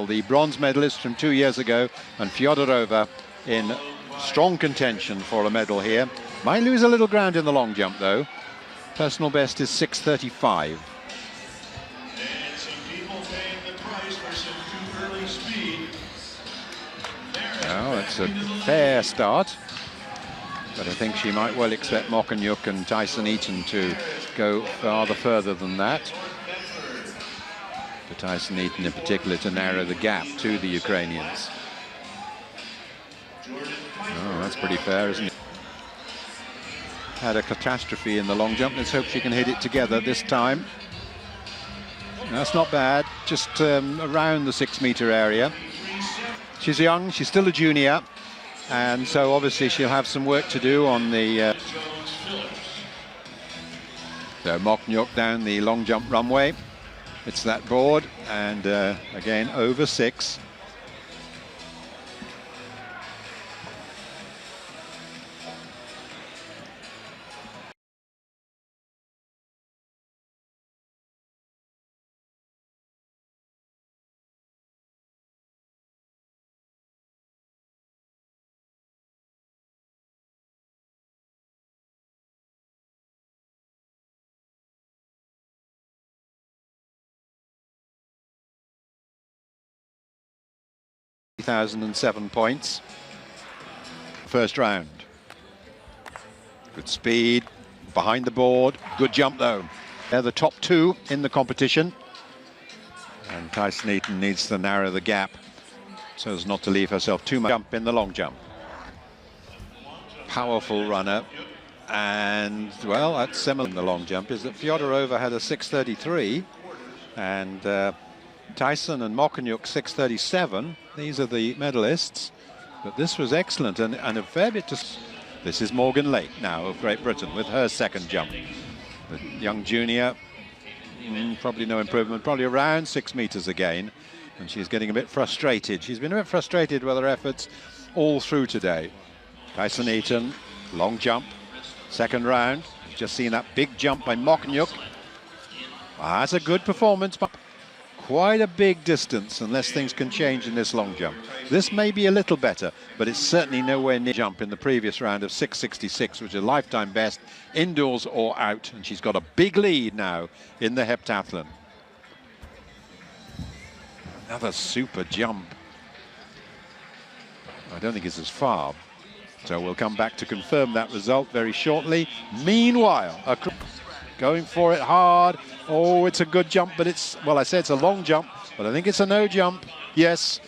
well. The bronze medalist from 2 years ago, and Fyodorova in strong contention for a medal here. Might lose a little ground in the long jump, though. Personal best is 6:35. Oh, it's a fair start, but I think she might well expect Mokonyuk and Tyson Eaton to go farther further than that. For Tyson Eaton in particular to narrow the gap to the Ukrainians. Oh, that's pretty fair, isn't it? Had a catastrophe in the long jump. Let's hope she can hit it together this time. That's not bad, just around the 6-meter area. She's young, she's still a junior, and so obviously she'll have some work to do on the... So Mokonyuk down the long jump runway. It's that board, and again over 6. ...3,007 points. First round. Good speed, behind the board. Good jump, though. They're the top 2 in the competition. And Tyson Eaton needs to narrow the gap so as not to leave herself too much jump in the long jump. Powerful runner. And, well, that's similar in the long jump, is that Fyodorova had a 6:33. And... Tyson and Mokonyuk 6:37. These are the medalists, but this was excellent and a fair bit to... This is Morgan Lake now of Great Britain with her second jump. The young junior, probably no improvement, probably around 6 meters again, and she's getting a bit frustrated. She's been a bit frustrated with her efforts all through today. Tyson Eaton, long jump, second round. Just seen that big jump by Mokonyuk. That's a good performance, but quite a big distance unless things can change in this long jump. This may be a little better, but it's certainly nowhere near jump in the previous round of 6:66, which is a lifetime best, indoors or out, and she's got a big lead now in the heptathlon. Another super jump. I don't think it's as far, so we'll come back to confirm that result very shortly. Meanwhile, going for it hard. Oh, it's a good jump, but it's, well, I said it's a long jump, but I think it's a no jump. Yes,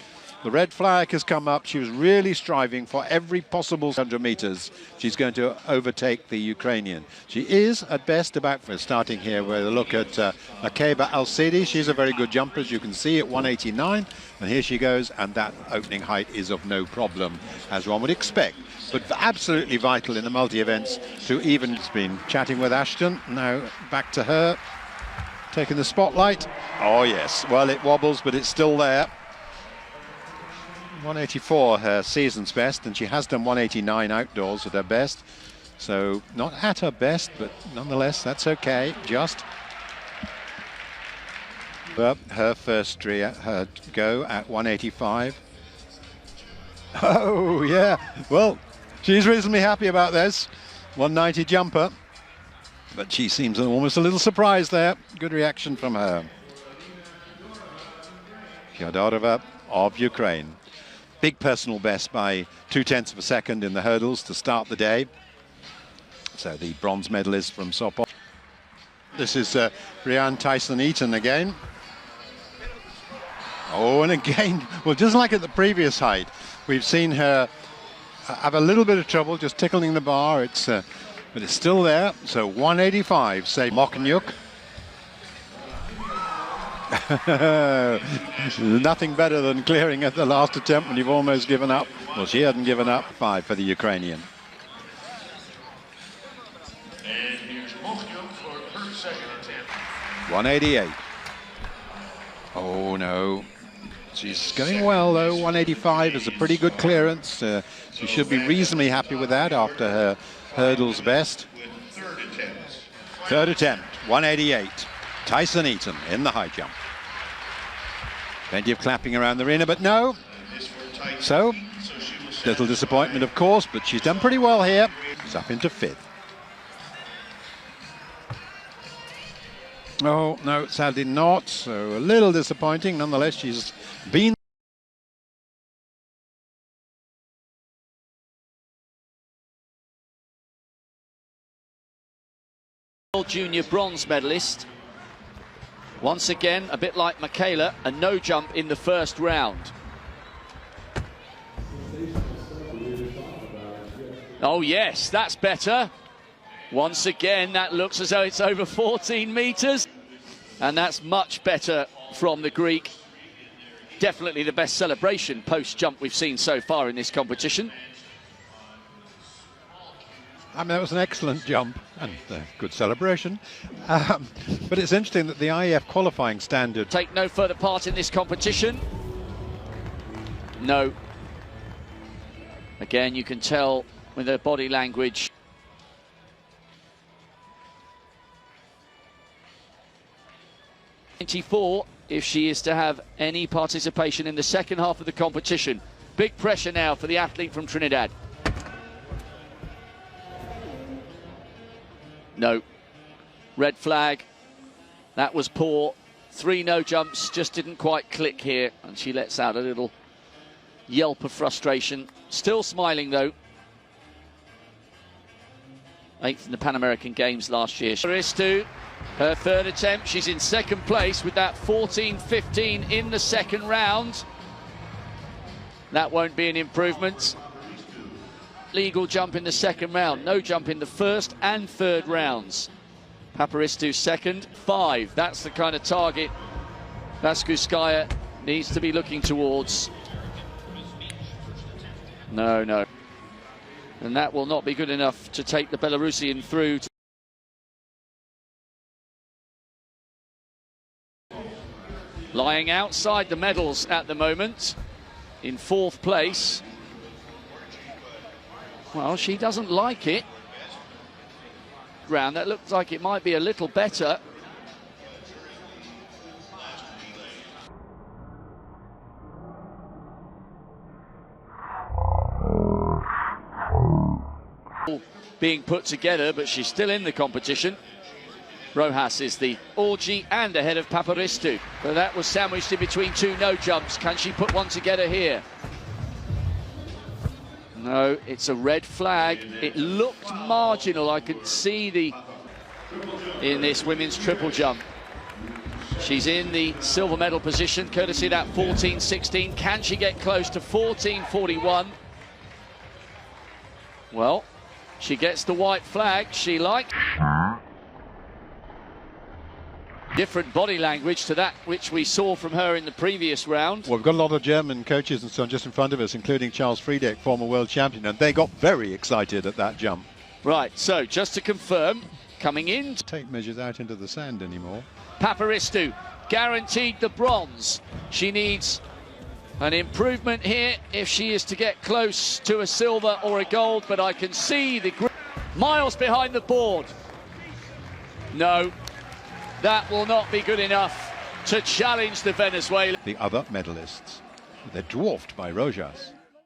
the red flag has come up. She was really striving for every possible 100 meters. She's going to overtake the Ukrainian. She is, at best, about for starting here with a look at Akeba Al-Sidi. She's a very good jumper, as you can see, at 189. And here she goes, and that opening height is of no problem, as one would expect. But absolutely vital in the multi-events to even... It's been chatting with Ashton. Now back to her, taking the spotlight. Oh, yes. Well, it wobbles, but it's still there. 184, her season's best, and she has done 189 outdoors at her best. So not at her best, but nonetheless, that's okay. Just... But her first her go at 185. Oh, yeah. Well, she's reasonably happy about this. 190 jumper. But she seems almost a little surprised there. Good reaction from her. Fyodorova of Ukraine. Big personal best by 0.2 of a second in the hurdles to start the day. So the bronze medalist from Sopot. This is Rianne Tyson Eaton again. Oh, and again, well, just like at the previous height, we've seen her have a little bit of trouble just tickling the bar. It's but it's still there. So 185, say Mokonyuk. Nothing better than clearing at the last attempt when you've almost given up. Well, she hadn't given up. 5 for the Ukrainian. And here's Mokonyuk for her second attempt. 188. Oh, no. She's going well, though. 185 is a pretty good clearance. She should be reasonably happy with that after her hurdles best. Third attempt, 188. Tyson Eaton in the high jump. Plenty of clapping around the arena, but no. So, little disappointment, of course, but she's done pretty well here. She's up into 5th. Oh, no, sadly not. So a little disappointing. Nonetheless, she's been junior bronze medalist. Once again, a bit like Michaela, a no jump in the first round. Oh yes, that's better. Once again, that looks as though it's over 14 meters. And that's much better from the Greek. Definitely the best celebration post-jump we've seen so far in this competition. I mean, that was an excellent jump and good celebration. But it's interesting that the IEF qualifying standard... Take no further part in this competition. No. Again, you can tell with her body language. If she is to have any participation in the second half of the competition. Big pressure now for the athlete from Trinidad. No. Red flag. That was poor. 3 no jumps, just didn't quite click here. And she lets out a little yelp of frustration. Still smiling though. 8th in the Pan American Games last year. Paparistu, her 3rd attempt. She's in 2nd place with that 14.15 in the 2nd round. That won't be an improvement. Legal jump in the 2nd round, no jump in the 1st and 3rd rounds. Paparistu 2nd, 5. That's the kind of target Vaskouskaya needs to be looking towards. No. And that will not be good enough to take the Belarusian through. Lying outside the medals at the moment, in 4th place. Well, she doesn't like it. Round that looks like it might be a little better. Being put together, but she's still in the competition. Rojas is the orgy and ahead of Paparistu. But that was sandwiched in between 2 no jumps. Can she put one together here? No, it's a red flag. It looked marginal. I could see in this women's triple jump. She's in the silver medal position, courtesy of that 14.16. Can she get close to 14.41? Well, she gets the white flag. She likes different body language to that which we saw from her in the previous round. Well, we've got a lot of German coaches and so on just in front of us, including Charles Friedeck, former world champion, and they got very excited at that jump. Right, so just to confirm, coming in... Tape measures out into the sand anymore. Paparistu guaranteed the bronze. She needs an improvement here if she is to get close to a silver or a gold, but I can see the miles behind the board. No. That will not be good enough to challenge the Venezuelan. The other medalists, they're dwarfed by Rojas.